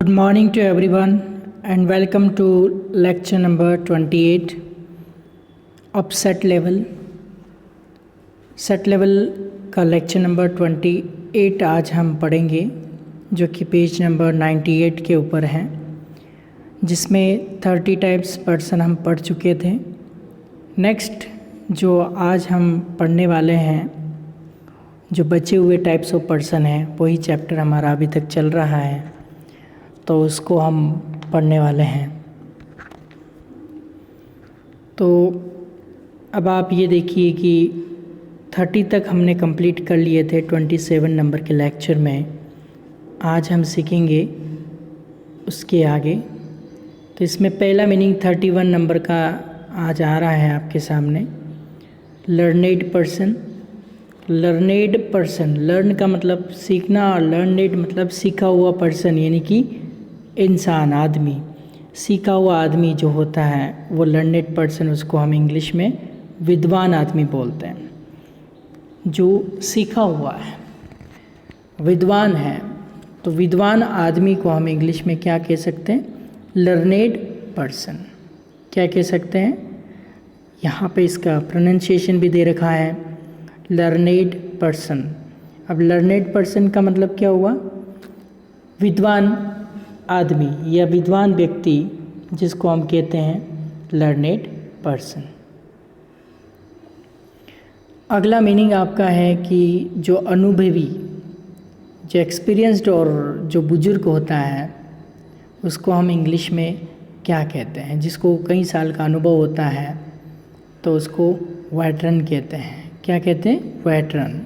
Good morning to everyone and welcome to lecture number 28 of set level का lecture number 28 आज हम पढ़ेंगे जो कि पेज नंबर 98 के ऊपर है, जिसमें 30 टाइप्स पर्सन हम पढ़ चुके थे। नेक्स्ट जो आज हम पढ़ने वाले हैं, जो बचे हुए टाइप्स ऑफ पर्सन हैं, वही चैप्टर हमारा अभी तक चल रहा है, तो उसको हम पढ़ने वाले हैं। तो अब आप ये देखिए कि 30 तक हमने कंप्लीट कर लिए थे 27 नंबर के लेक्चर में। आज हम सीखेंगे उसके आगे। तो इसमें पहला मीनिंग 31 नंबर का आज आ रहा है आपके सामने। Learned person. Learned person, learn का मतलब सीखना और लर्नेड मतलब सीखा हुआ पर्सन, यानी कि इंसान, आदमी। सीखा हुआ आदमी जो होता है वो लर्नेड पर्सन, उसको हम इंग्लिश में विद्वान आदमी बोलते हैं। जो सीखा हुआ है, विद्वान है, तो विद्वान आदमी को हम इंग्लिश में क्या कह सकते हैं? Learned person. क्या कह सकते हैं? यहाँ पे इसका प्रोनाउंसिएशन भी दे रखा है, लर्नेड पर्सन। अब लर्नेड पर्सन का मतलब क्या हुआ? विद्वान आदमी या विद्वान व्यक्ति, जिसको हम कहते हैं लर्नेड पर्सन। अगला मीनिंग आपका है कि जो अनुभवी, जो एक्सपीरियंस्ड और जो बुजुर्ग होता है, उसको हम इंग्लिश में क्या कहते हैं? जिसको कई साल का अनुभव होता है तो उसको वेटरन कहते हैं। क्या कहते हैं? वेटरन।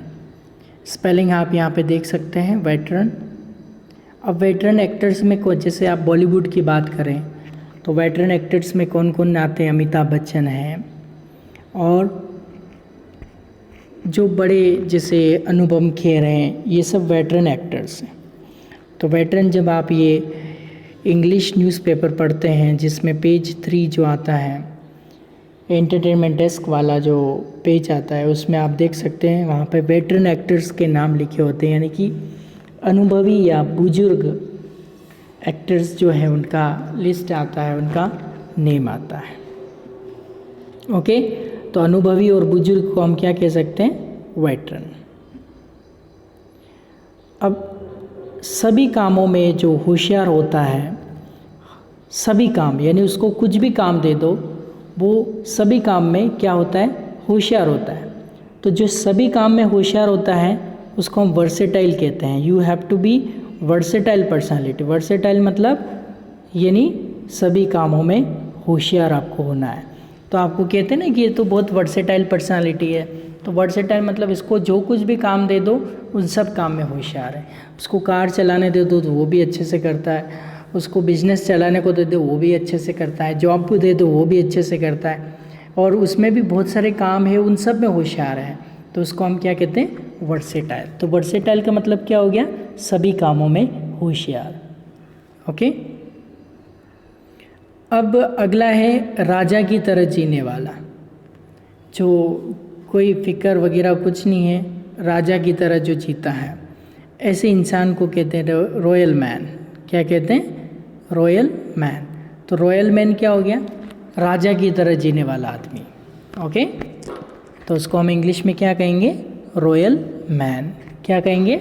स्पेलिंग आप यहाँ पे देख सकते हैं, वेटरन। अब वेटरन एक्टर्स में जैसे आप बॉलीवुड की बात करें तो वेटरन एक्टर्स में कौन कौन आते हैं? अमिताभ बच्चन हैं, और जो बड़े जैसे अनुपम खेर हैं, ये सब वेटरन एक्टर्स हैं। तो वेटरन, जब आप ये इंग्लिश न्यूज़पेपर पढ़ते हैं जिसमें पेज 3 जो आता है, एंटरटेनमेंट डेस्क वाला जो पेज आता है, उसमें आप देख सकते हैं वहाँ पे वेटरन एक्टर्स के नाम लिखे होते हैं, यानी कि अनुभवी या बुजुर्ग एक्टर्स जो है उनका लिस्ट आता है, उनका नेम आता है। ओके, तो अनुभवी और बुजुर्ग को हम क्या कह सकते हैं? वेटरन। अब सभी कामों में जो होशियार होता है, सभी काम, यानी उसको कुछ भी काम दे दो, वो सभी काम में क्या होता है? होशियार होता है। तो जो सभी काम में होशियार होता है उसको हम वर्सेटाइल कहते हैं। You have to be versatile personality. Versatile मतलब यानी सभी कामों में होशियार आपको होना है। तो आपको कहते हैं ना कि ये तो बहुत वर्सेटाइल पर्सनालिटी है। तो वर्सेटाइल मतलब इसको जो कुछ भी काम दे दो उन सब काम में होशियार है। उसको कार चलाने दे दो तो वो भी अच्छे से करता है, उसको बिजनेस चलाने को दे दो वो भी अच्छे से करता है, जॉब को दे दो वो भी अच्छे से करता है, और उसमें भी बहुत सारे काम है, उन सब में होशियार है। तो उसको हम क्या कहते हैं? वर्सेटाइल। तो वर्सेटाइल का मतलब क्या हो गया? सभी कामों में होशियार। ओके। अब अगला है राजा की तरह जीने वाला। जो कोई फिक्र वगैरह कुछ नहीं है, राजा की तरह जो जीता है, ऐसे इंसान को कहते हैं रॉयल मैन। क्या कहते हैं? Royal man. तो रॉयल मैन क्या हो गया? राजा की तरह जीने वाला आदमी। ओके, तो उसको हम इंग्लिश में क्या कहेंगे? Royal man. क्या कहेंगे?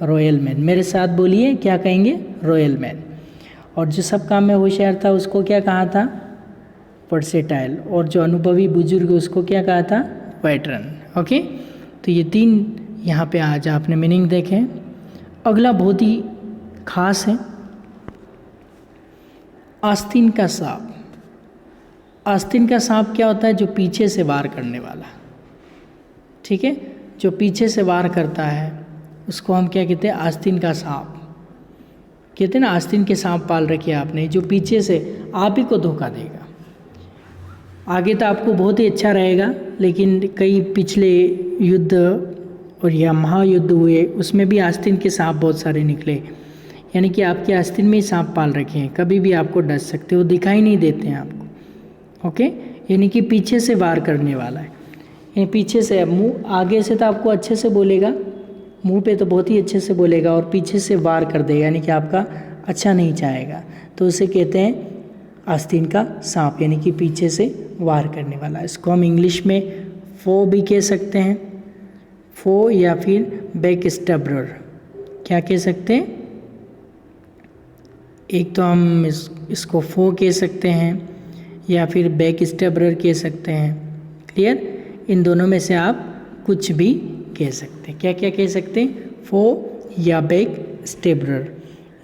Royal man. मेरे साथ बोलिए, क्या कहेंगे? Royal man. और जो सब काम में होशियार था उसको क्या कहा था? वर्सेटाइल। और जो अनुभवी बुजुर्ग उसको क्या कहा था? वेटरन। ओके, तो ये 3 यहाँ पे आज आपने मीनिंग देखे। अगला बहुत ही खास है, आस्तीन का सांप। आस्तीन का सांप क्या होता है? जो पीछे से वार करने वाला। ठीक है, जो पीछे से वार करता है उसको हम क्या कहते हैं? आस्तीन का सांप कहते हैं ना। आस्तीन के सांप पाल रखे आपने, जो पीछे से आप ही को धोखा देगा। आगे तो आपको बहुत ही अच्छा रहेगा, लेकिन कई पिछले युद्ध और या महायुद्ध हुए, उसमें भी आस्तीन के सांप बहुत सारे निकले। यानी कि आपके आस्तीन में ही सांप पाल रखे हैं, कभी भी आपको डस सकते हो, दिखाई नहीं देते हैं आपको। ओके, यानी कि पीछे से वार करने वाला है। यानी पीछे से, मुंह आगे से तो आपको अच्छे से बोलेगा, मुंह पे तो बहुत ही अच्छे से बोलेगा, और पीछे से वार कर देगा, यानी कि आपका अच्छा नहीं चाहेगा, तो उसे कहते हैं आस्तीन का सांप, यानी कि पीछे से वार करने वाला। इसको हम इंग्लिश में फो भी कह सकते हैं, फो, या फिर बैक स्टैबरर। क्या कह सकते हैं? एक तो हम इसको फो कह सकते हैं या फिर बैक स्टैबरर कह सकते हैं। क्लियर? इन दोनों में से आप कुछ भी कह सकते हैं। क्या क्या कह सकते हैं? फो या बैक स्टैबरर।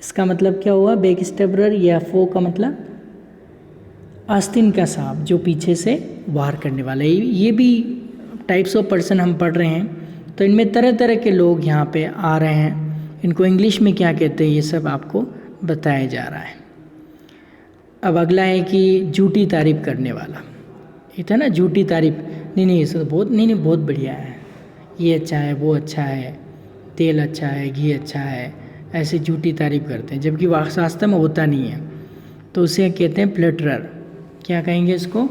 इसका मतलब क्या हुआ? बैक स्टैबरर या फो का मतलब आस्तीन का सांप, जो पीछे से वार करने वाला है। ये भी टाइप्स ऑफ पर्सन हम पढ़ रहे हैं, तो इनमें तरह तरह के लोग यहाँ पे आ रहे हैं। इनको इंग्लिश में क्या कहते हैं, ये सब आपको बताया जा रहा है। अब अगला है कि झूठी तारीफ करने वाला। ये था ना झूठी तारीफ, नहीं ये सब बहुत नहीं बहुत बढ़िया है, ये अच्छा है, वो अच्छा है, तेल अच्छा है, घी अच्छा है, ऐसे झूठी तारीफ करते हैं, जबकि वास्तव में होता नहीं है। तो उसे कहते हैं फ्लैटरर। क्या कहेंगे इसको?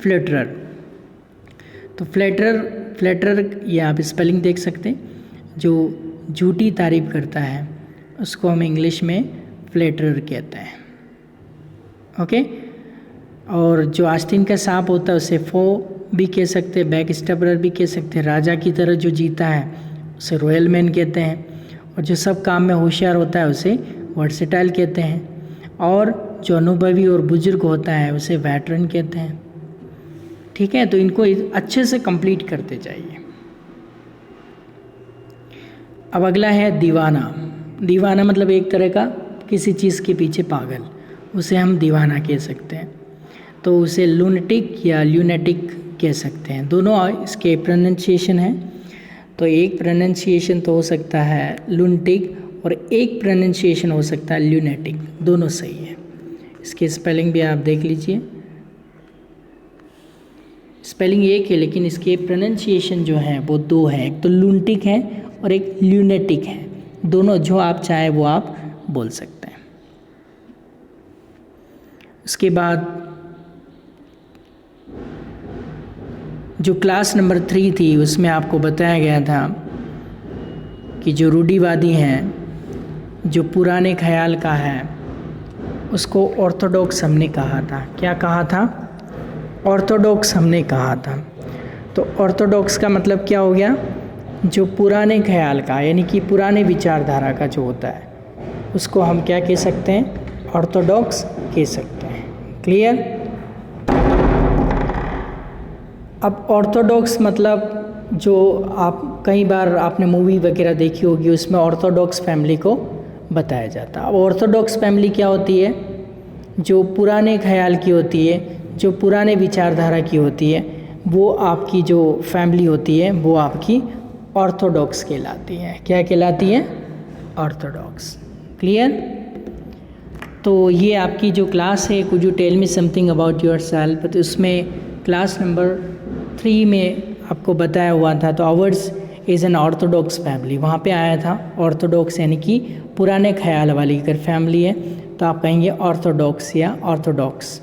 फ्लैटरर। तो फ्लैटरर ये आप स्पेलिंग देख सकते हैं। जो झूठी तारीफ करता है उसको हम इंग्लिश में फ्लैटरर कहते हैं। ओके। और जो आस्तीन का सांप होता है उसे फो भी कह सकते हैं, बैक स्टैबरर भी कह सकते हैं। राजा की तरह जो जीता है उसे रॉयल मैन कहते हैं, और जो सब काम में होशियार होता है उसे वर्सेटाइल कहते हैं, और जो अनुभवी और बुजुर्ग होता है उसे वेटरन कहते हैं। ठीक है, तो इनको अच्छे से कंप्लीट करते जाइए। अब अगला है दीवाना। दीवाना मतलब एक तरह का किसी चीज़ के पीछे पागल, उसे हम दीवाना कह सकते हैं। तो उसे लूनेटिक या ल्यूनेटिक कह सकते हैं। दोनों इसके प्रोनाउंसिएशन हैं। तो एक प्रोनाउंसिएशन तो हो सकता है लूनेटिक और एक प्रोनाउंसिएशन हो सकता है ल्यूनेटिक, दोनों सही है। इसकी स्पेलिंग भी आप देख लीजिए। स्पेलिंग एक है लेकिन इसके प्रोनाउंसिएशन जो है वो दो है, एक तो लूनेटिक है और एक ल्यूनेटिक है। दोनों जो आप चाहे वो आप बोल सकते हैं। उसके बाद जो क्लास नंबर 3 थी उसमें आपको बताया गया था कि जो रूढ़िवादी हैं, जो पुराने ख्याल का है, उसको ऑर्थोडॉक्स हमने कहा था। क्या कहा था? ऑर्थोडॉक्स हमने कहा था। तो ऑर्थोडॉक्स का मतलब क्या हो गया? जो पुराने ख्याल का, यानी कि पुराने विचारधारा का जो होता है उसको हम क्या कह सकते हैं? ऑर्थोडॉक्स कह सकते हैं। क्लियर? अब ऑर्थोडॉक्स मतलब जो आप कई बार आपने मूवी वगैरह देखी होगी, उसमें ऑर्थोडॉक्स फैमिली को बताया जाता है। अब ऑर्थोडॉक्स फैमिली क्या होती है? जो पुराने ख्याल की होती है, जो पुराने विचारधारा की होती है, वो आपकी जो फैमिली होती है वो आपकी ऑर्थोडॉक्स कहलाती है। क्या कहलाती है? ऑर्थोडॉक्स। क्लियर? तो ये आपकी जो क्लास है, could you tell me something about yourself, तो उसमें क्लास नंबर 3 में आपको बताया हुआ था। तो hours is an Orthodox family, वहाँ पे आया था ऑर्थोडॉक्स, यानी कि पुराने ख्याल वाली अगर फैमिली है तो आप कहेंगे ऑर्थोडॉक्स या ऑर्थोडॉक्स।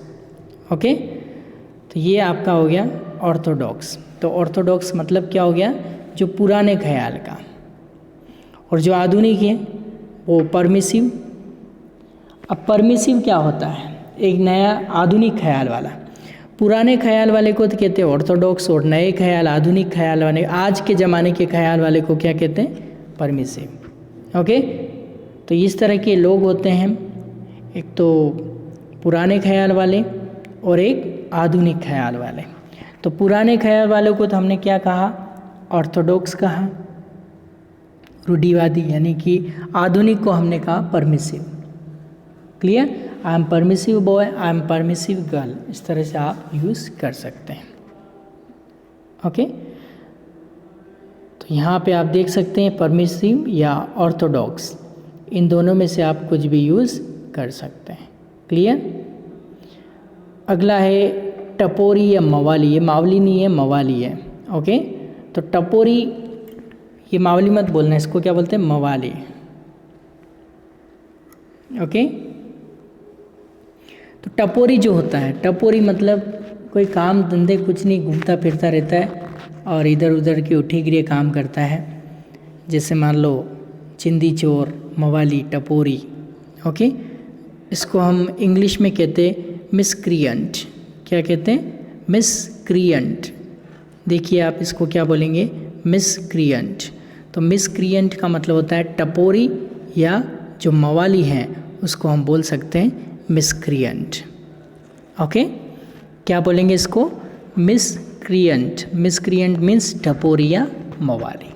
ओके, तो ये आपका हो गया ऑर्थोडॉक्स। तो ऑर्थोडॉक्स मतलब क्या हो गया? जो पुराने ख्याल का। और जो आधुनिक है वो परमिसिव। अब परमिसिव क्या होता है? एक नया आधुनिक ख्याल वाला। पुराने ख्याल वाले को तो कहते हैं ऑर्थोडॉक्स, और नए ख्याल, आधुनिक ख्याल वाले, आज के ज़माने के ख्याल वाले को क्या कहते हैं? परमिसिव। ओके, तो इस तरह के लोग होते हैं, एक तो पुराने ख्याल वाले और एक आधुनिक ख्याल वाले। तो पुराने ख्याल वालों को तो हमने क्या कहा? ऑर्थोडॉक्स कहा, रूढ़िवादी, यानी कि आधुनिक को हमने कहा permissive. Clear? I am permissive boy, I am permissive girl, इस तरह से आप यूज़ कर सकते हैं। ओके, तो यहाँ पे आप देख सकते हैं परमिसिव या ऑर्थोडॉक्स, इन दोनों में से आप कुछ भी यूज़ कर सकते हैं। क्लियर? अगला है टपोरी या मवाली। ये मावली नहीं है, मवाली है। ओके, तो टपोरी, ये मावली मत बोलना, इसको क्या बोलते हैं? मवाली। ओके, तो टपोरी जो होता है, टपोरी मतलब कोई काम धंधे कुछ नहीं, घूमता फिरता रहता है और इधर उधर की उठी गिरे काम करता है। जैसे मान लो चिंदी चोर, मवाली, टपोरी। ओके, इसको हम इंग्लिश में कहते हैं मिसक्रिएंट। क्या कहते हैं? मिसक्रिएंट। देखिए आप इसको क्या बोलेंगे? मिसक्रिएंट। तो मिसक्रिएंट का मतलब होता है टपोरी या जो मवाली हैं उसको हम बोल सकते हैं मिसक्रिएंट। ओके, क्या बोलेंगे इसको? मिसक्रिएंट। मिसक्रिएंट मीन्स टपोरी या मवाली।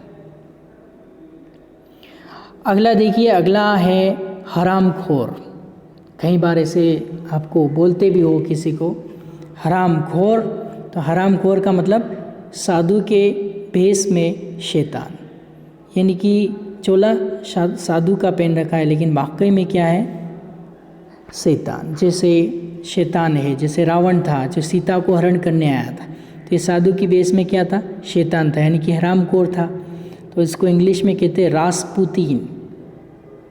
अगला देखिए, अगला है हरामखोर। कई बार ऐसे आपको बोलते भी हो किसी को हरामखोर। तो हरामखोर का मतलब साधु के भेष में शैतान, यानी कि चोला साधु का पहन रखा है लेकिन वाकई में क्या है? शैतान। जैसे शैतान है, जैसे रावण था जो सीता को हरण करने आया था, तो ये साधु की भेष में क्या था? शैतान था, यानी कि हरामखोर था। तो इसको इंग्लिश में कहते हैं रासपुतीन।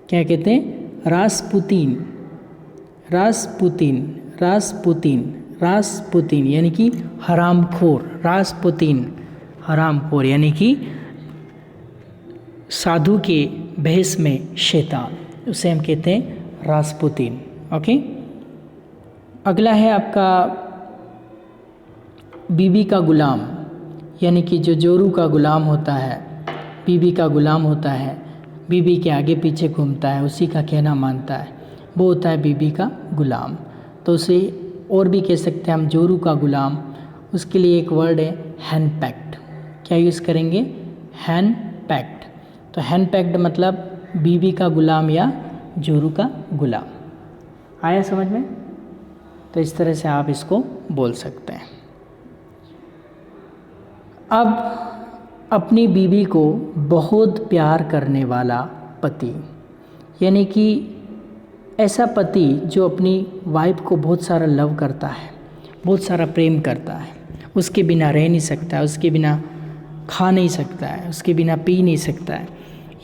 क्या कहते हैं? रासपुतीन। रासपुतीन, रासपुतीन, रासपुतीन यानी कि हरामखोर। रासपुतीन, हरामखोर यानी कि साधु के भेष में शैतान, उसे हम कहते हैं रासपुतीन। ओके, अगला है आपका बीबी का गुलाम, यानी कि जो जोरू का गुलाम होता है, बीबी का गुलाम होता है, बीबी के आगे पीछे घूमता है, उसी का कहना मानता है, वो होता है बीबी का गुलाम। तो उसे और भी कह सकते हैं हम जोरू का गुलाम। उसके लिए एक वर्ड है हैंडपैक्ड। क्या यूज़ करेंगे? हैंडपैक्ड। तो हैंडपैक्ड मतलब बीबी का गुलाम या जोरू का गुलाम। आया समझ में? तो इस तरह से आप इसको बोल सकते हैं। अब अपनी बीवी को बहुत प्यार करने वाला पति, यानी कि ऐसा पति जो अपनी वाइफ को बहुत सारा लव करता है, बहुत सारा प्रेम करता है, उसके बिना रह नहीं सकता, उसके बिना खा नहीं सकता है, उसके बिना पी नहीं सकता है,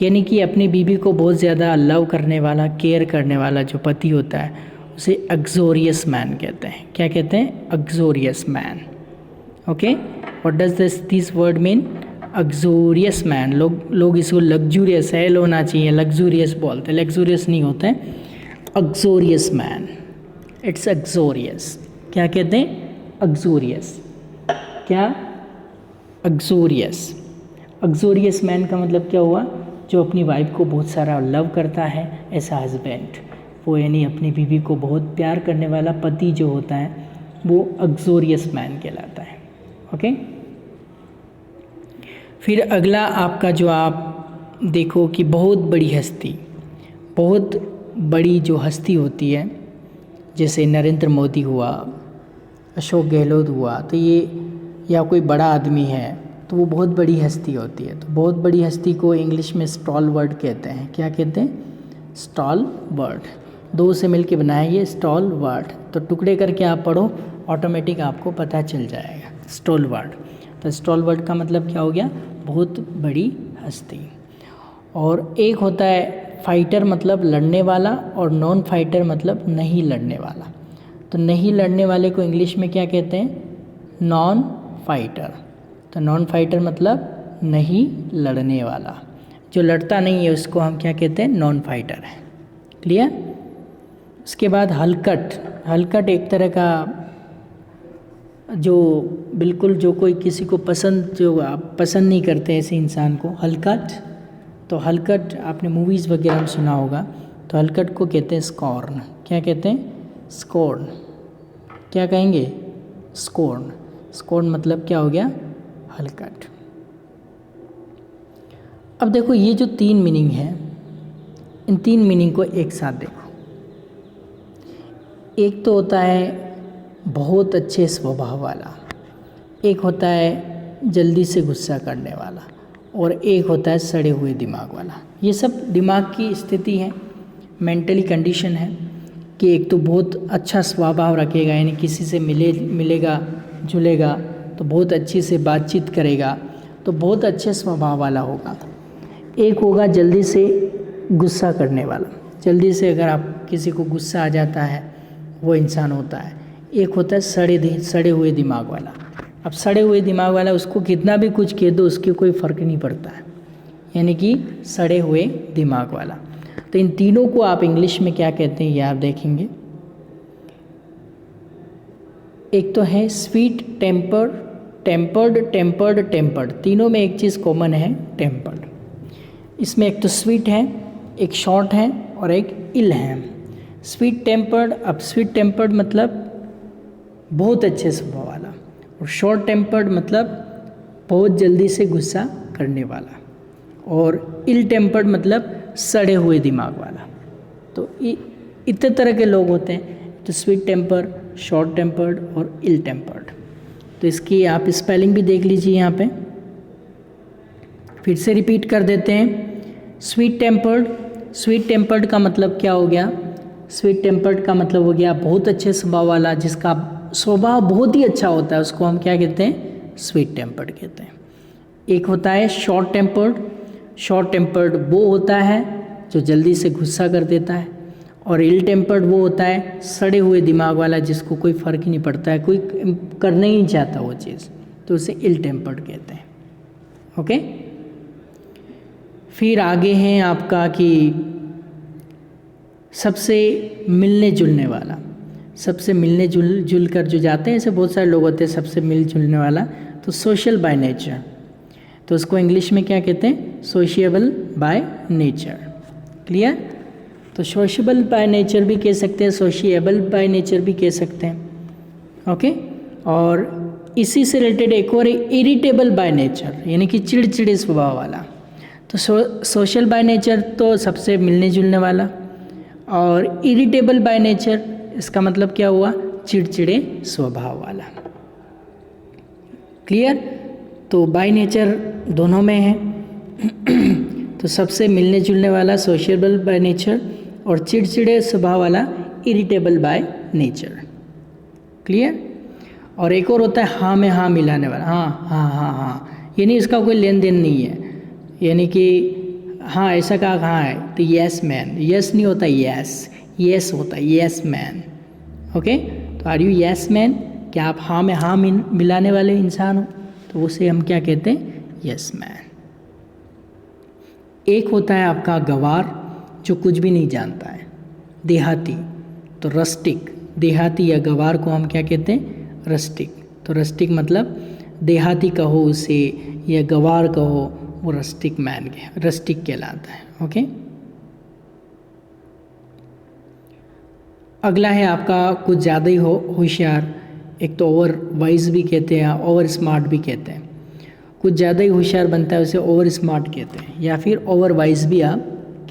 यानी कि अपनी बीवी को बहुत ज़्यादा लव करने वाला, केयर करने वाला जो पति होता है उसे अग्जोरियस मैन कहते हैं। क्या कहते हैं? Uxorious man. Okay, what does this word mean? Uxorious man. लोग इसको लग्जूरियस है होना चाहिए, लग्जूरियस बोलते हैं, लग्जूरियस नहीं होते हैं, अग्जोरियस मैन। इट्स अग्जोरियस। क्या कहते हैं? अग्जोरियस। क्या? अग्जोरियस। अग्जोरियस मैन का मतलब क्या हुआ? जो अपनी वाइफ को बहुत सारा लव करता है, ऐसा हस्बैंड, वो यानी अपनी बीवी को बहुत प्यार करने वाला पति जो होता है वो अग्जोरियस मैन कहलाता है। ओके, फिर अगला आपका जो आप देखो कि बहुत बड़ी हस्ती, बहुत बड़ी जो हस्ती होती है, जैसे नरेंद्र मोदी हुआ, अशोक गहलोत हुआ, तो ये या कोई बड़ा आदमी है तो वो बहुत बड़ी हस्ती होती है। तो बहुत बड़ी हस्ती को इंग्लिश में स्टॉल वर्ड कहते हैं। क्या कहते हैं? Stall word. दो से मिलके बनाया ये स्टॉल वर्ड। तो टुकड़े करके आप पढ़ो, ऑटोमेटिक आपको पता चल जाएगा स्टॉल वर्ड। तो स्टॉल वर्ड का मतलब क्या हो गया? बहुत बड़ी हस्ती। और एक होता है फाइटर, मतलब लड़ने वाला, और नॉन फाइटर मतलब नहीं लड़ने वाला। तो नहीं लड़ने वाले को इंग्लिश में क्या कहते हैं? Non fighter. तो नॉन फाइटर मतलब नहीं लड़ने वाला, जो लड़ता नहीं है उसको हम क्या कहते हैं? नॉन फाइटर है। क्लियर? उसके बाद हलकट। हलकट एक तरह का जो बिल्कुल जो कोई किसी को पसंद, जो आप पसंद नहीं करते ऐसे इंसान को, हलकट। तो हलकट आपने मूवीज़ वगैरह में सुना होगा। तो हलकट को कहते हैं स्कॉर्न। क्या कहते हैं? स्कॉर्न। क्या कहेंगे? स्कॉर्न। स्कॉर्न मतलब क्या हो गया? हलकट। अब देखो ये जो 3 मीनिंग है, इन 3 मीनिंग को एक साथ देखो। एक तो होता है बहुत अच्छे स्वभाव वाला, एक होता है जल्दी से गुस्सा करने वाला, और एक होता है सड़े हुए दिमाग वाला। ये सब दिमाग की स्थिति है, मेंटली कंडीशन है कि एक तो बहुत अच्छा स्वभाव रखेगा, यानी किसी से मिलेगा जुलेगा तो बहुत अच्छे से बातचीत करेगा, तो बहुत अच्छे स्वभाव वाला होगा। एक होगा जल्दी से गुस्सा करने वाला, जल्दी से अगर आप किसी को गुस्सा आ जाता है वो इंसान होता है। एक होता है सड़े हुए दिमाग वाला। अब सड़े हुए दिमाग वाला, उसको कितना भी कुछ कह दो उसके कोई फ़र्क नहीं पड़ता है, यानी कि सड़े हुए दिमाग वाला। तो इन तीनों को आप इंग्लिश में क्या कहते हैं ये आप देखेंगे। एक तो है sweet tempered, tempered, tempered, tempered, तीनों में एक चीज़ कॉमन है, टेम्पर्ड। इसमें एक तो स्वीट है, एक शॉर्ट है और एक इल है। स्वीट टेम्पर्ड, अब स्वीट टेम्पर्ड मतलब बहुत अच्छे स्वभाव वाला, और शॉर्ट टेम्पर्ड मतलब बहुत जल्दी से गुस्सा करने वाला, और इल टेम्पर्ड मतलब सड़े हुए दिमाग वाला। तो इतने तरह के लोग होते हैं, तो स्वीट टेम्पर, शॉर्ट टेम्पर्ड और इल टेम्पर्ड। तो इसकी आप स्पेलिंग भी देख लीजिए यहाँ पे, फिर से रिपीट कर देते हैं। स्वीट टेम्पर्ड, स्वीट टेम्पर्ड का मतलब क्या हो गया? स्वीट टेम्पर्ड का मतलब हो गया बहुत अच्छे स्वभाव वाला, जिसका स्वभाव बहुत ही अच्छा होता है, उसको हम क्या कहते हैं? स्वीट टेम्पर्ड कहते हैं। एक होता है शॉर्ट टेम्पर्ड, शॉर्ट टेम्पर्ड वो होता है जो जल्दी से गुस्सा कर देता है, और इल टेम्पर्ड वो होता है सड़े हुए दिमाग वाला, जिसको कोई फ़र्क ही नहीं पड़ता है, कोई करना ही नहीं चाहता वो चीज़, तो उसे इल टेम्पर्ड कहते हैं। ओके, फिर आगे हैं आपका कि सबसे मिलने जुलने वाला, सबसे मिलने जुल कर जो जाते हैं, ऐसे बहुत सारे लोग होते हैं सबसे मिल जुलने वाला, तो सोशल बाय नेचर, तो उसको इंग्लिश में क्या कहते हैं? Sociable by nature. क्लियर? तो सोशिएबल बाय नेचर भी कह सकते हैं, सोशिएबल बाय नेचर भी कह सकते हैं। ओके, और इसी से रिलेटेड एक और इरिटेबल बाय नेचर, यानी कि चिड़चिड़े स्वभाव वाला। तो सोशल बाय नेचर तो सबसे मिलने जुलने वाला, और इरिटेबल बाय नेचर इसका मतलब क्या हुआ? चिड़चिड़े स्वभाव वाला। क्लियर? तो बाय नेचर दोनों में है। तो सबसे मिलने जुलने वाला सोशिएबल बाय नेचर, और चिड़चिड़े स्वभाव वाला इरिटेबल बाय नेचर। क्लियर? और एक और होता है हाँ में हाँ मिलाने वाला, हाँ हाँ हाँ हाँ, यानी इसका कोई लेन देन नहीं है, यानी कि हाँ ऐसा कहा हाँ है तो यस मैन, यस नहीं होता यस, यस होता है यस मैन। ओके, तो आर यू यस मैन? क्या आप हाँ में हाँ मिलाने वाले इंसान हो? तो उसे हम क्या कहते हैं? Yes man. एक होता है आपका गवार, जो कुछ भी नहीं जानता है, देहाती, तो रस्टिक। देहाती या गवार को हम क्या कहते हैं? रस्टिक। तो रस्टिक मतलब देहाती कहो उसे या गवार कहो, वो रस्टिक मैन के रस्टिक कहलाता है। ओके, अगला है आपका कुछ ज़्यादा ही होशियार, एक तो ओवर वाइज भी कहते हैं, ओवर स्मार्ट भी कहते हैं। कुछ ज़्यादा ही होशियार बनता है उसे ओवर स्मार्ट कहते हैं, या फिर ओवर वाइज भी आप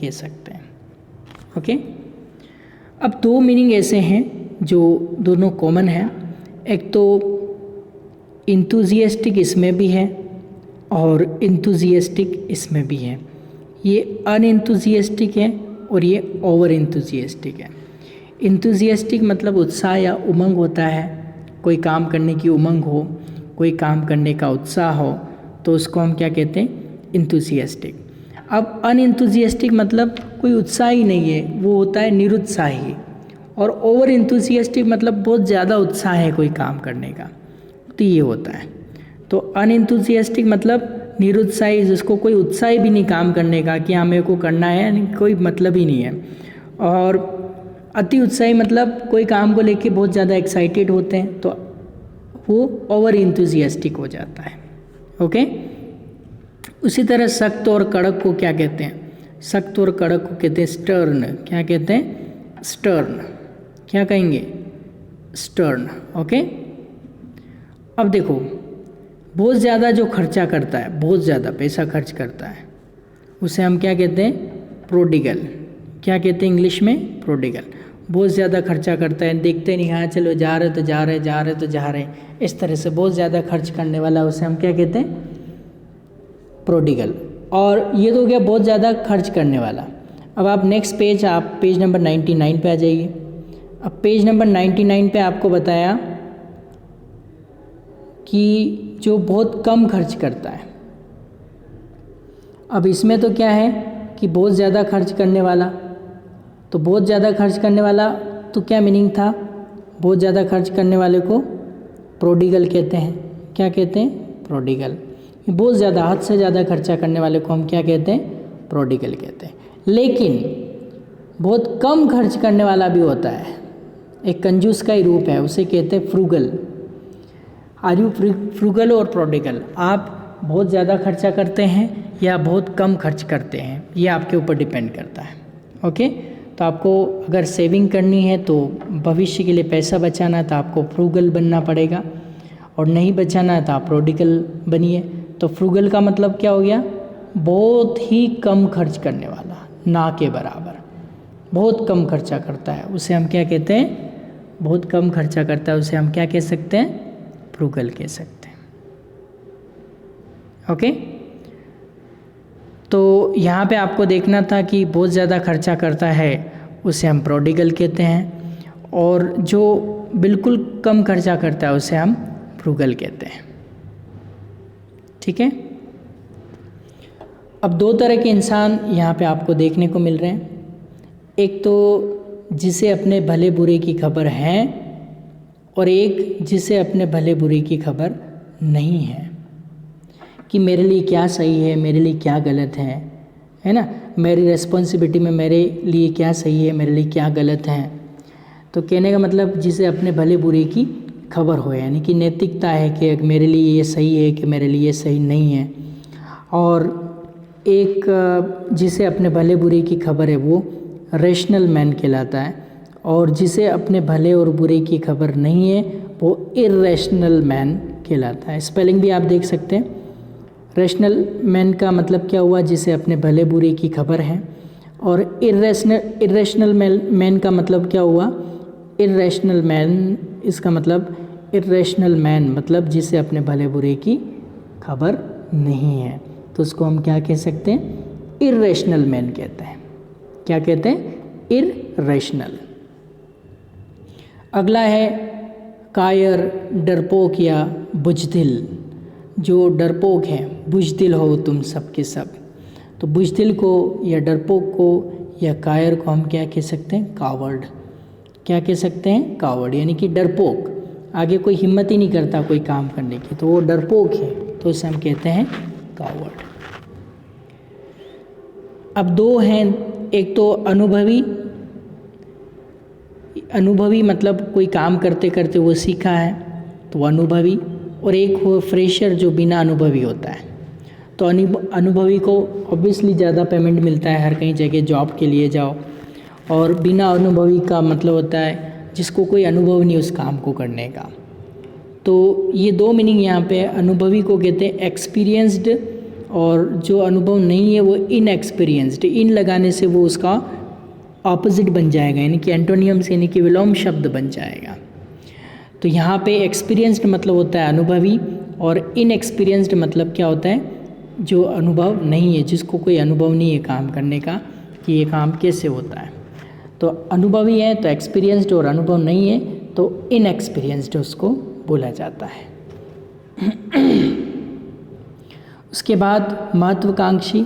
कह सकते हैं। ओके, अब दो मीनिंग ऐसे हैं जो दोनों कॉमन हैं। एक तो इंथुजियास्टिक इसमें भी है और इंथुजियास्टिक इसमें भी है। ये अनइंथुजियास्टिक है और ये ओवर इंथुजियास्टिक है। इंथुजियास्टिक मतलब उत्साह या उमंग होता है, कोई काम करने की उमंग हो, कोई काम करने का उत्साह हो, तो उसको हम क्या कहते हैं? इंथुजियास्टिक। अब अनइंथुजियास्टिक मतलब कोई उत्साह ही नहीं है, वो होता है निरुत्साही। और ओवर इंथुजियास्टिक मतलब बहुत ज़्यादा उत्साह है कोई काम करने का, तो ये होता है। तो अनइंथुजियास्टिक मतलब निरुत्साही, जिसको कोई उत्साह भी नहीं काम करने का कि हाँ मेरे को करना है, कोई मतलब ही नहीं है। और अति उत्साही मतलब कोई काम को लेके बहुत ज़्यादा एक्साइटेड होते हैं, तो वो ओवर इंथुजियास्टिक हो जाता है। ओके, उसी तरह सख्त और कड़क को क्या कहते हैं? सख्त और कड़क को कहते हैं स्टर्न। क्या कहते हैं? स्टर्न। क्या कहेंगे? स्टर्न। ओके, अब देखो, बहुत ज़्यादा जो खर्चा करता है, बहुत ज़्यादा पैसा खर्च करता है, उसे हम क्या कहते हैं? प्रोडिगल। क्या कहते हैं इंग्लिश में? प्रोडिगल। बहुत ज़्यादा खर्चा करता है, देखते नहीं, हाँ चलो जा रहे तो जा रहे, जा रहे तो जा रहे, इस तरह से बहुत ज़्यादा खर्च करने वाला, उसे हम क्या कहते हैं? प्रोडिगल। और ये तो हो गया बहुत ज़्यादा खर्च करने वाला। अब आप नेक्स्ट पेज, आप पेज नंबर 99 पे आ जाइए। अब पेज नंबर 99 पे आपको बताया कि जो बहुत कम खर्च करता है। अब इसमें तो क्या है कि बहुत ज़्यादा खर्च करने वाला, तो बहुत ज़्यादा खर्च करने वाला तो क्या मीनिंग था? बहुत ज़्यादा खर्च करने वाले को प्रोडिगल कहते हैं। क्या कहते हैं? प्रोडिगल। बहुत ज़्यादा, हद से ज़्यादा खर्चा करने वाले को हम क्या कहते हैं? प्रोडिगल कहते हैं। लेकिन बहुत कम खर्च करने वाला भी होता है, एक कंजूस का ही रूप है, उसे कहते हैं फ्रूगल। आर यू फ्रूगल और प्रोडिगल? आप बहुत ज़्यादा खर्चा करते हैं या बहुत कम खर्च करते हैं, ये आपके ऊपर डिपेंड करता है। ओके, तो आपको अगर सेविंग करनी है तो भविष्य के लिए पैसा बचाना है तो आपको फ्रूगल बनना पड़ेगा, और नहीं बचाना है तो आप प्रोडिगल बनिए। तो फ्रूगल का मतलब क्या हो गया? बहुत ही कम खर्च करने वाला, ना के बराबर, बहुत कम खर्चा करता है, उसे हम क्या कहते हैं? बहुत कम खर्चा करता है, उसे हम क्या कह सकते हैं? फ्रूगल कह सकते हैं। ओके, तो यहाँ पे आपको देखना था कि बहुत ज़्यादा खर्चा करता है उसे हम प्रोडिगल कहते हैं, और जो बिल्कुल कम खर्चा करता है उसे हम फ्रूगल कहते हैं। ठीक है, अब दो तरह के इंसान यहाँ पे आपको देखने को मिल रहे हैं। एक तो जिसे अपने भले बुरे की खबर है, और एक जिसे अपने भले बुरे की खबर नहीं है, कि मेरे लिए क्या सही है, मेरे लिए क्या गलत है ना, मेरी रिस्पॉन्सिबिलिटी में मेरे लिए क्या सही है, मेरे लिए क्या गलत है। तो कहने का मतलब जिसे अपने भले बुरे की खबर हो, यानी कि नैतिकता है कि मेरे लिए ये सही है कि मेरे लिए ये सही नहीं है। और एक जिसे अपने भले बुरे की खबर है वो रैशनल मैन कहलाता है, और जिसे अपने भले और बुरे की खबर नहीं है वो इर्रेशनल मैन कहलाता है। स्पेलिंग भी आप देख सकते हैं। रैशनल मैन का मतलब क्या हुआ? जिसे अपने भले बुरे की खबर है। और इर्रेशनल मैन का मतलब क्या हुआ? इर्रेशनल मैन, इसका मतलब इर्रेशनल मैन मतलब जिसे अपने भले बुरे की खबर नहीं है, तो उसको हम क्या कह सकते हैं? इर्रेशनल मैन कहते हैं। क्या कहते हैं? इर्रेशनल। अगला है कायर, डरपोक या बुजदिल। जो डरपोक है, बुजदिल हो तुम सब के सब, तो बुजदिल को या डरपोक को या कायर को हम क्या कह सकते हैं? कावर्ड। क्या कह सकते हैं? कावर्ड, यानी कि डरपोक, आगे कोई हिम्मत ही नहीं करता कोई काम करने की, तो वो डरपोक है, तो उसे हम कहते हैं कावर्ड। अब दो हैं, एक तो अनुभवी मतलब कोई काम करते करते वो सीखा है तो वो अनुभवी, और एक हो फ्रेशर जो बिना अनुभवी होता है। तो अनुभवी को ऑब्वियसली ज़्यादा पेमेंट मिलता है, हर कहीं जगह जॉब के लिए जाओ, और बिना अनुभवी का मतलब होता है जिसको कोई अनुभव नहीं उस काम को करने का। तो ये दो मीनिंग यहाँ पे, अनुभवी को कहते हैं एक्सपीरियंस्ड, और जो अनुभव नहीं है वो इनएक्सपीरियंस्ड। इन लगाने से वो उसका ऑपोजिट बन जाएगा, यानी कि एंटोनियम्स, यानी कि विलोम शब्द बन जाएगा। तो यहाँ पे एक्सपीरियंस्ड मतलब होता है अनुभवी, और इनएक्सपीरियंस्ड मतलब क्या होता है? जो अनुभव नहीं है, जिसको कोई अनुभव नहीं है काम करने का कि ये काम कैसे होता है। तो अनुभवी है तो एक्सपीरियंस्ड, और अनुभव नहीं है तो इनएक्सपीरियंस्ड उसको बोला जाता है। उसके बाद महत्वाकांक्षी।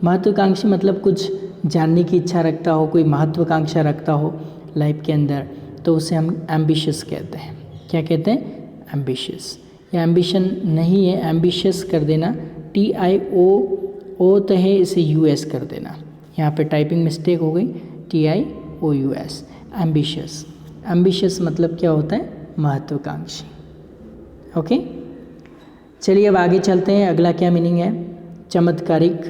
महत्वाकांक्षी मतलब कुछ जानने की इच्छा रखता हो, कोई महत्वाकांक्षा रखता हो लाइफ के अंदर, तो उसे हम एम्बिशियस कहते हैं। क्या कहते हैं? एम्बिशियस। या एम्बिशन नहीं है, एम्बिशियस कर देना, TIO तो है, इसे US कर देना। यहाँ पे टाइपिंग मिस्टेक हो गई, TIOUS, एम्बिशियस। एम्बिशियस मतलब क्या होता है? महत्वाकांक्षी। ओके, चलिए अब आगे चलते हैं। अगला क्या मीनिंग है? चमत्कारिक।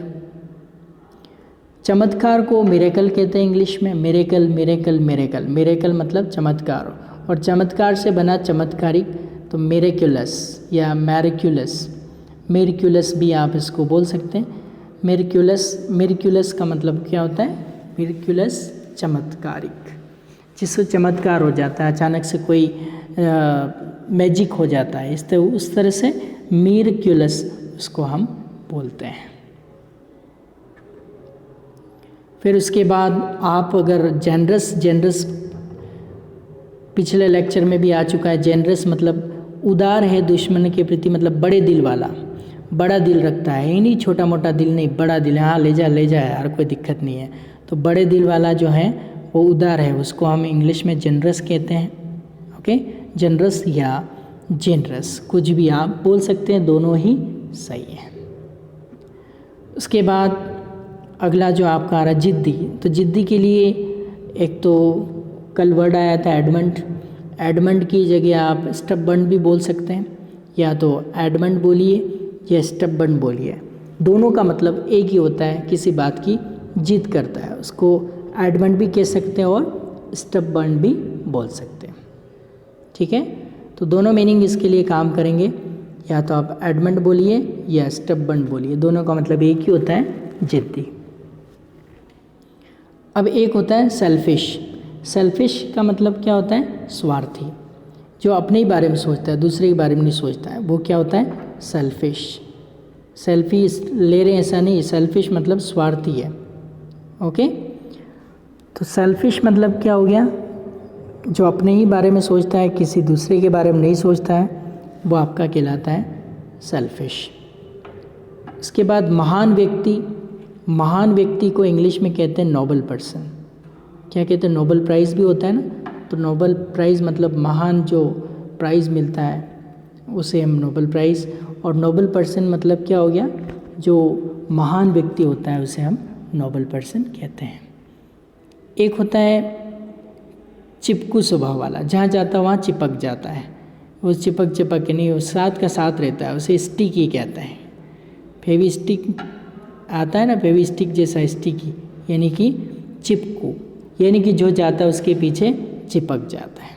चमत्कार को मिरेकल कहते हैं इंग्लिश में। Miracle, miracle, miracle. मिरेकल मतलब चमत्कार, और चमत्कार से बना चमत्कारिक, तो मिरेक्युलस या मैरिक्युलस। मिरेक्युलस भी आप इसको बोल सकते हैं। मिरेक्युलस का मतलब क्या होता है? मिरेक्युलस चमत्कारिक, जिससे चमत्कार हो जाता है, अचानक से कोई मैजिक हो जाता है, उस तरह से मिरेक्युलस उसको हम बोलते हैं। फिर उसके बाद आप अगर जेनरस पिछले लेक्चर में भी आ चुका है। जेनरस मतलब उदार है दुश्मन के प्रति, मतलब बड़े दिल वाला, बड़ा दिल रखता है, ये नहीं छोटा मोटा दिल नहीं, बड़ा दिल है। हाँ, ले जा यार, कोई दिक्कत नहीं है। तो बड़े दिल वाला जो है वो उदार है, उसको हम इंग्लिश में जेनरस कहते हैं। ओके, जेनरस या जेनरस कुछ भी आप बोल सकते हैं, दोनों ही सही है। उसके बाद अगला जो आपका आ रहा है जिद्दी। तो जिद्दी के लिए एक तो कल वर्ड आया था एडमंड, एडमंड की जगह आप स्टबर्न भी बोल सकते हैं, या तो एडमंड बोलिए या स्टबर्न बोलिए, दोनों का मतलब एक ही होता है, किसी बात की जिद करता है, उसको एडमंड भी कह सकते हैं और स्टबर्न भी बोल सकते हैं। ठीक है, तो दोनों मीनिंग इसके लिए काम करेंगे, या तो आप एडमंड बोलिए या स्टबर्न बोलिए, दोनों का मतलब एक ही होता है, जिद्दी। अब एक होता है सेल्फिश। सेल्फिश का मतलब क्या होता है? स्वार्थी, जो अपने ही बारे में सोचता है, दूसरे के बारे में नहीं सोचता है, वो क्या होता है? सेल्फिश। सेल्फी ले रहे हैं ऐसा नहीं, सेल्फिश मतलब स्वार्थी है। ओके, तो सेल्फिश मतलब क्या हो गया? जो अपने ही बारे में सोचता है, किसी दूसरे के बारे में नहीं सोचता है, वो आपका कहलाता है सेल्फिश। इसके बाद महान व्यक्ति। महान व्यक्ति को इंग्लिश में कहते हैं नोबल पर्सन। क्या कहते हैं? नोबल प्राइज़ भी होता है ना, तो नोबल प्राइज़ मतलब महान जो प्राइज़ मिलता है उसे हम नोबल प्राइज़, और नोबल पर्सन मतलब क्या हो गया? जो महान व्यक्ति होता है उसे हम नोबल पर्सन कहते हैं। एक होता है चिपकू स्वभाव वाला, जहाँ जाता वहाँ चिपक जाता है, वो चिपक के नहीं, वो साथ का साथ रहता है, उसे स्टिकी कहते हैं। फेवी स्टिक आता है ना, फेवी स्टिक जैसा स्टिकी, यानी कि चिपकू, यानी कि जो जाता है उसके पीछे चिपक जाता है।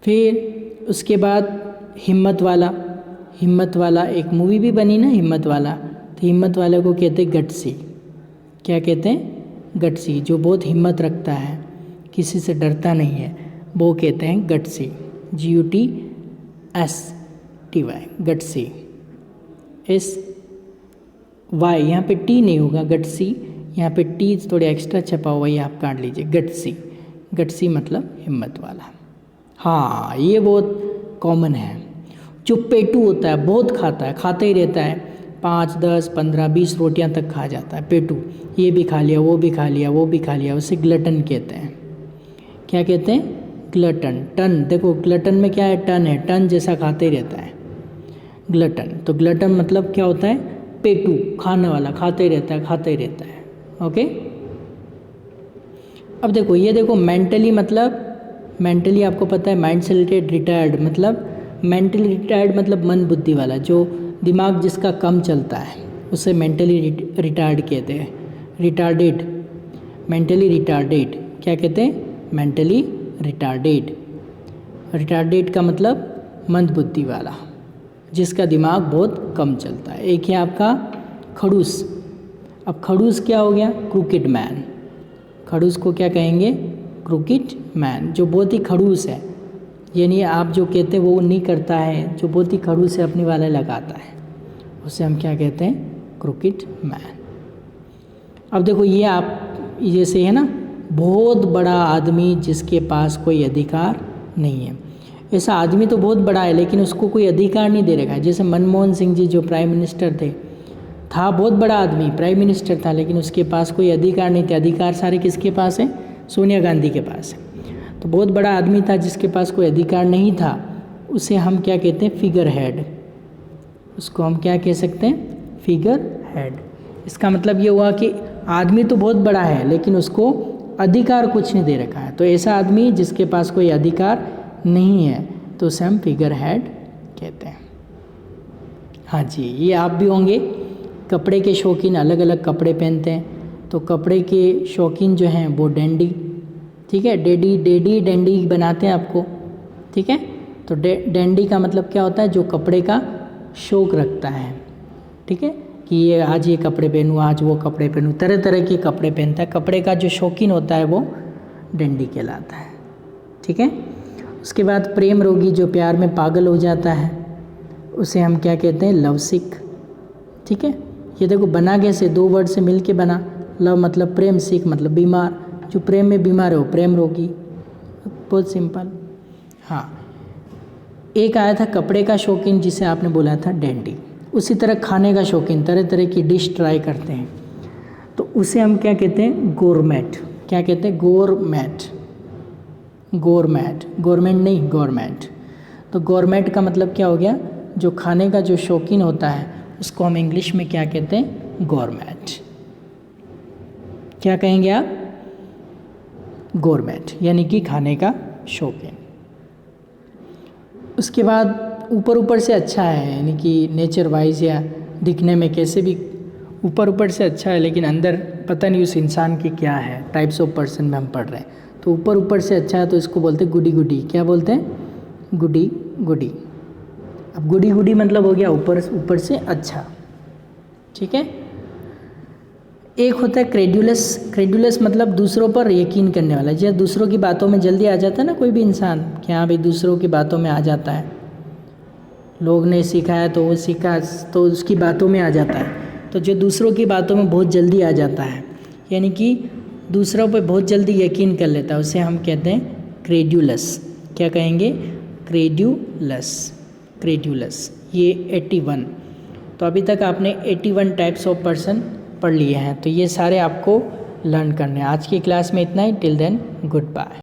फिर उसके बाद हिम्मत वाला। हिम्मत वाला एक मूवी भी बनी ना, हिम्मत वाला, तो हिम्मत वाले को कहते हैं गट्सी। क्या कहते हैं? गट्सी। जो बहुत हिम्मत रखता है, किसी से डरता नहीं है, वो कहते हैं गट्सी। GUTSTY, gutsy. SY, यहाँ पे टी नहीं होगा, गट्सी, यहाँ पे टी थोड़े एक्स्ट्रा छपा हुआ है, आप काट लीजिए, गट्सी। गट्सी मतलब हिम्मत वाला। हाँ, ये बहुत कॉमन है। जो पेटू होता है, बहुत खाता है, खाता ही रहता है, 5, 10, 15, 20 रोटियां तक खा जाता है पेटू, ये भी खा लिया, वो भी खा लिया, वो भी खा लिया, उसे ग्लटन कहते हैं। क्या कहते हैं? ग्लटन। टन, देखो ग्लटन में क्या है? टन है, टन जैसा खाते ही रहता है, ग्लटन। तो ग्लटन मतलब क्या होता है? पेटू, खाने वाला, खाते ही रहता है, खाते ही रहता है। ओके, अब देखो, ये देखो मेंटली, मतलब मेंटली आपको पता है, माइंड से रिलेटेड। रिटायर्ड मतलब मेंटली रिटायर्ड मतलब मन बुद्धि वाला, जो दिमाग जिसका कम चलता है उसे मेंटली रिटायर्ड कहते हैं। रिटार्डेड, मेंटली रिटार्डेड, क्या कहते हैं? Mentally retarded. रिटार्डेड का मतलब मंद बुद्धि वाला, जिसका दिमाग बहुत कम चलता है। एक है आपका खड़ूस। अब खड़ूस क्या हो गया? Crooked man. खड़ूस को क्या कहेंगे? क्रूकेड मैन, जो बहुत ही खड़ूस है, यानी आप जो कहते हैं वो नहीं करता है, जो बहुत ही खड़ूस है, अपनी वाले लगाता है, उसे हम क्या कहते हैं? Crooked man. अब देखो, ये आप जैसे है ना, बहुत बड़ा आदमी जिसके पास कोई अधिकार नहीं है। ऐसा आदमी तो बहुत बड़ा है, लेकिन उसको कोई अधिकार नहीं दे रखा है। जैसे मनमोहन सिंह जी जो प्राइम मिनिस्टर थे, था बहुत बड़ा आदमी, प्राइम मिनिस्टर था, लेकिन उसके पास कोई अधिकार नहीं थे। अधिकार सारे किसके पास है? सोनिया गांधी के पास है। तो बहुत बड़ा आदमी था जिसके पास कोई अधिकार नहीं था, उसे हम क्या कहते हैं? Figure head. उसको हम क्या कह सकते हैं? Figure head. इसका मतलब ये हुआ कि आदमी तो बहुत बड़ा है, लेकिन उसको अधिकार कुछ नहीं दे रखा है। तो ऐसा आदमी जिसके पास कोई अधिकार नहीं है, तो उसे हम फिगर हेड कहते हैं। हाँ जी, ये आप भी होंगे कपड़े के शौकीन, अलग अलग कपड़े पहनते हैं। तो कपड़े के शौकीन जो हैं वो डैंडी, ठीक है, डैंडी बनाते हैं आपको, ठीक है। तो डैंडी का मतलब क्या होता है? जो कपड़े का शौक रखता है, ठीक है, कि ये आज ये कपड़े पहनूँ, आज वो कपड़े पहनूँ, तरह तरह के कपड़े पहनता है। कपड़े का जो शौकीन होता है वो डैंडी कहलाता है, ठीक है। उसके बाद प्रेम रोगी, जो प्यार में पागल हो जाता है, उसे हम क्या कहते हैं? लव सिक, ठीक है। ये देखो बना कैसे? 2 वर्ड से मिल के बना। लव मतलब प्रेम, सिक मतलब बीमार, जो प्रेम में बीमार है वो प्रेम रोगी, बहुत सिंपल। हाँ, एक आया था कपड़े का शौकीन, जिसे आपने बोला था डैंडी। उसी तरह खाने का शौकीन, तरह तरह की डिश ट्राई करते हैं, तो उसे हम क्या कहते हैं? गोरमेट। क्या कहते हैं? गोरमेट। गवर्नमेंट नहीं, गवर्नमेंट। तो गवर्नमेंट का मतलब क्या हो गया? जो खाने का जो शौकीन होता है उसको हम इंग्लिश में क्या कहते हैं? गॉरमेट। क्या कहेंगे आप? गॉरमेट, यानी कि खाने का शौकीन। उसके बाद ऊपर से अच्छा है, यानी कि नेचर वाइज या दिखने में कैसे भी ऊपर से अच्छा है, लेकिन अंदर पता नहीं उस इंसान की क्या है। टाइप्स ऑफ पर्सन में हम पढ़ रहे हैं, तो ऊपर से अच्छा है तो इसको बोलते हैं गुडी गुडी। क्या बोलते हैं? गुडी गुडी। अब गुडी गुडी मतलब हो गया ऊपर से अच्छा, ठीक है। एक होता है क्रेडुलस। क्रेडुलस मतलब दूसरों पर यकीन करने वाला, जैसे दूसरों की बातों में जल्दी आ जाता है ना कोई भी इंसान, कि हाँ भाई दूसरों की बातों में आ जाता है। लोग ने सिखाया तो वो सीखा तो उसकी बातों में आ जाता है। तो जो दूसरों की बातों में बहुत जल्दी आ जाता है, यानी कि दूसरों पर बहुत जल्दी यकीन कर लेता है, उसे हम कहते हैं क्रेडुलस। क्या कहेंगे? क्रेडुलस। क्रेडुलस। ये 81। तो अभी तक आपने 81 टाइप्स ऑफ पर्सन पढ़ लिए हैं, तो ये सारे आपको लर्न करने हैं। आज की क्लास में इतना ही। Till then good bye.